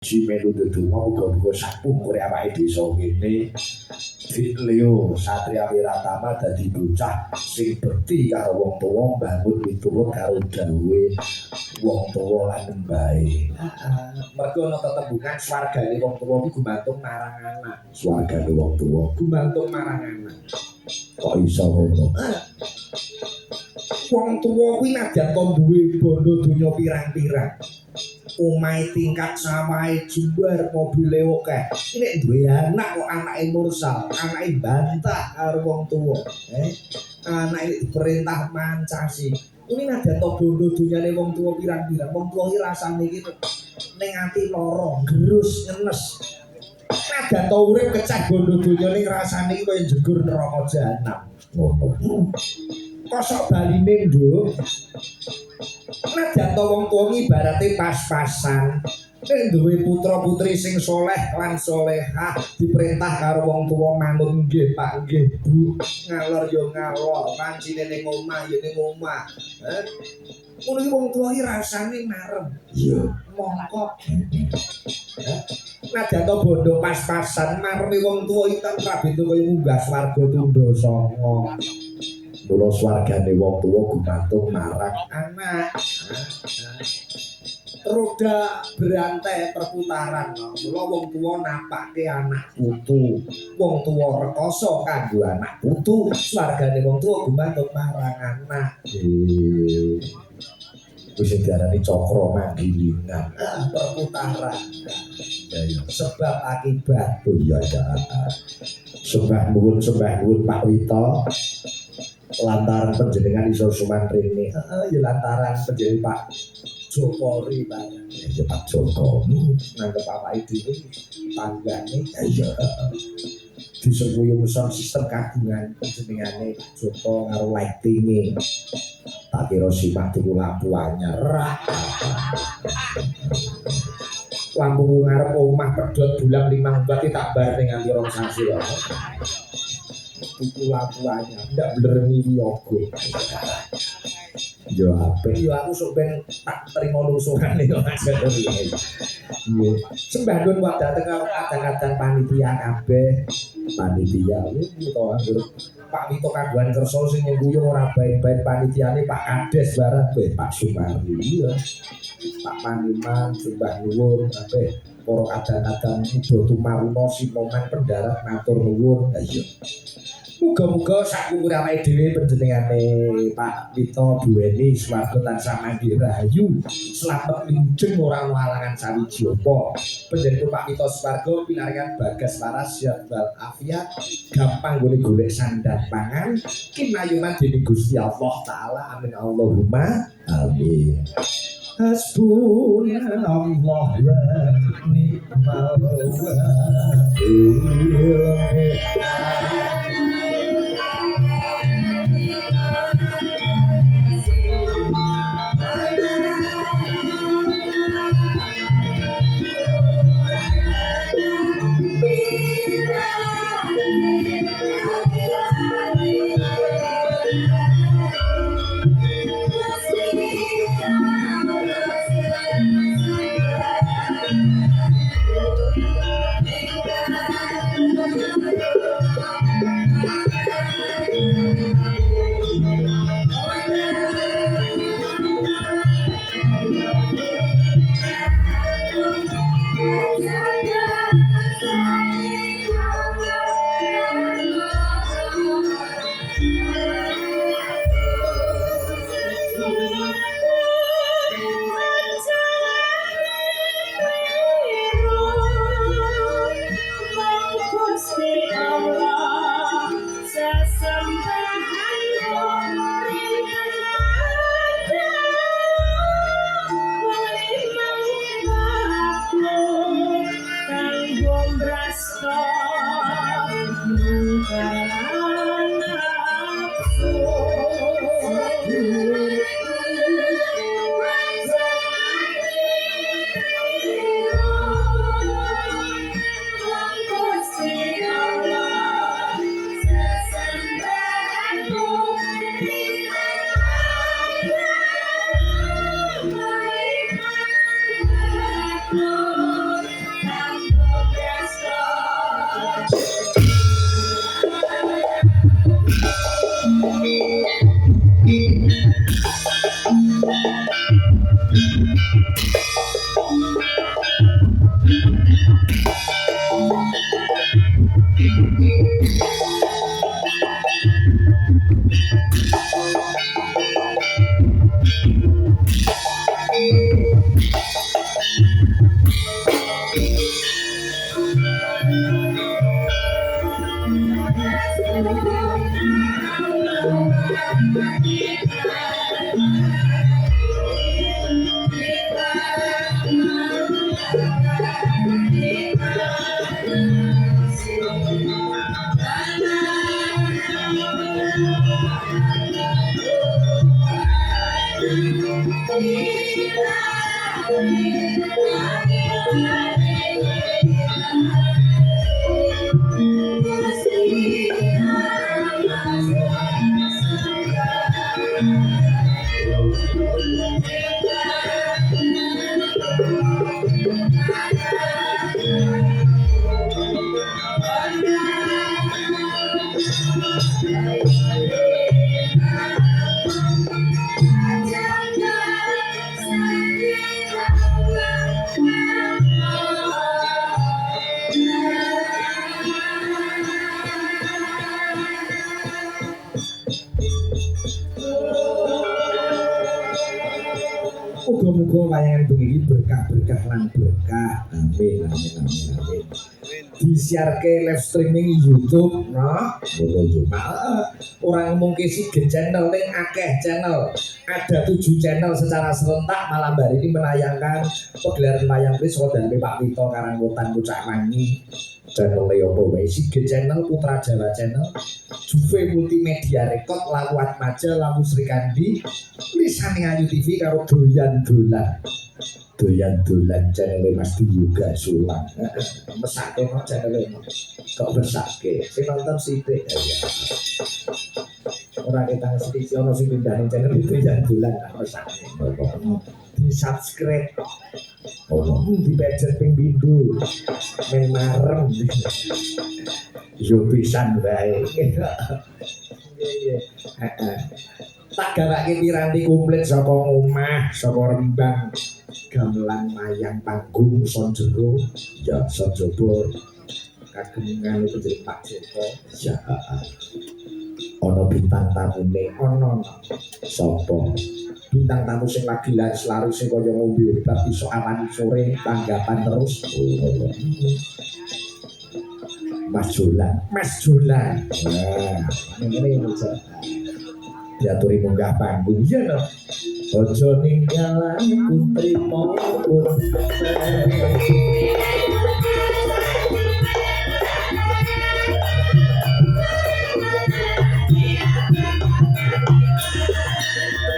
Melu dedonga muga-muga sampun korea awake desa kene Leo Satria Wiratama dadi bocah sing bekti karo wong tuwa bangun miturut karo dawuhe wong tuwa lan mbahe. Mergo ana tetembungan swargane wong tuwa iku gumantung marang anak. Swargane wong tuwa gumantung marang anak. Kok iso ngono? Wong tuwa kuwi nadyan to duwe bondo donya pirang-pirang. Omahe tingkat samahe jembar mobile akeh. Nek duwe anak kok anake mursal, anake bantah karo wong tuwa. Anake diperintah mancasi. Kuwi nadyan to bondo donyane wong tuwa pirang-pirang. Wong tuwa iki rasane iki ning ati lara, gerus, ngenes. Nadyan to urip kecah bondo donyane rasane iki kaya jegur neraka jahanam. Ngono. Kosok baline nduk. Nadyan to wong tuwa ibarate pas-pasan. Nek duwe putra-putri sing saleh lan salehah diperintah karo wong tuwa manut nggih Pak nggih Bu, ngalor ya ngalor, pancine ning omah ya ning omah. Ngono iki wong tuwa iki rasane marem. Iya, mongko. Nadyan to bondo pas-pasan mareme wong tuwa iki kan kabeh kaya munggah swarga tundha sanga. Mula swargane wong tuwa gumantung marang anak. Roda berantai perputaran. Mula wong tuwa napake anak putu. Wong tuwa rekoso kanggo anak putu. Swargane wong tuwa gumantung marang anak. Wis diarani cakra manggilingan. Perputaran. Sebab akibat. Oh iya ya. Sembah nuwun Pak Wito. Lantaran panjenengan iso sumantrene. Ya lantaran panjenengan Pak Jokori barang. Ya Pak Joko. Nanggep awake dhewe tanggane. Ya disengkuyung sound sistem kagungan panjenengane Joko karo lighting-e. Tak kira simak tuku lampu anyar. Lampu ngarep omah pedhot bulan 5 berarti tak bar ning nganti 2 sasi kok. Tuku lampu anyar, ndak blereni yogo. Yo apik yo aku sok ben tak trimo lungsungane kok Mas. Nggih. Sembah nuwun wae dhateng kadang-kadang panitia kabeh. Panitia iki to anggere Pak Wito Kaguan Kerso sing nyengkuyung ora baik-baik panitiane Pak Kades barang Pak Sumardi ya. Pak Paniman sembah nuwun kabeh para kadang-kadang Udo Tumaruna Sinoman Pendarat matur nuwun. Ha iya. Muga-muga sakungkur awake dhewe panjenengane Pak Wito duweni swarga tansah manggi rahayu, slamet minjeng ora ana halangan sawiji apa. Panjenengan Pak Wito swarga pinaringan bagas waras sehat wal afiat, gampang golek sandang pangan, kinayuman dening Gusti Allah taala. Amin Allahumma amin. Hasbunallah wa ni'mal wakil. Muga-muga wayangan bengi berkah-berkah lan berkah. Amin amin amin amin. Disiarke live streaming YouTube, nah, orang mungkin sih channel ning akeh channel. Ada 7 channel secara serentak malam hari ini menayangkan pegelaran wayang kuwi dan Pak Wito Karangkotan Pucak Wangi. Channel Leopo wae Sige channel, Putra Jawa channel, Juve Multimedia Record, Lakuat Maja, Lamu Sri Kandi, Lisane Ayu TV karo doyan dolan channel Mas Yoga Sulang. Mesake no channel kok mesake. Sing nonton sithik ya. Ora ketang sithik ono sing pindah channel doyan dolan mesake. Di-subscribe. Di pejet ping pindho. Men marem. Yo pisan wae. Iya. Tak gawake piranti komplit saka omah, saka Rembang. Gamelan mayang panggung son jero ya son jaba kagemungan itu jadi Pak Joko ya ono bintang tamune ono sapa bintang tamu sing lagi laris-laris sing kaya ngombe obat iso awan sore tanggapan terus Mas Jolan nah ngene iki diaturi munggah panggung ya no ojo ninggalan putri pun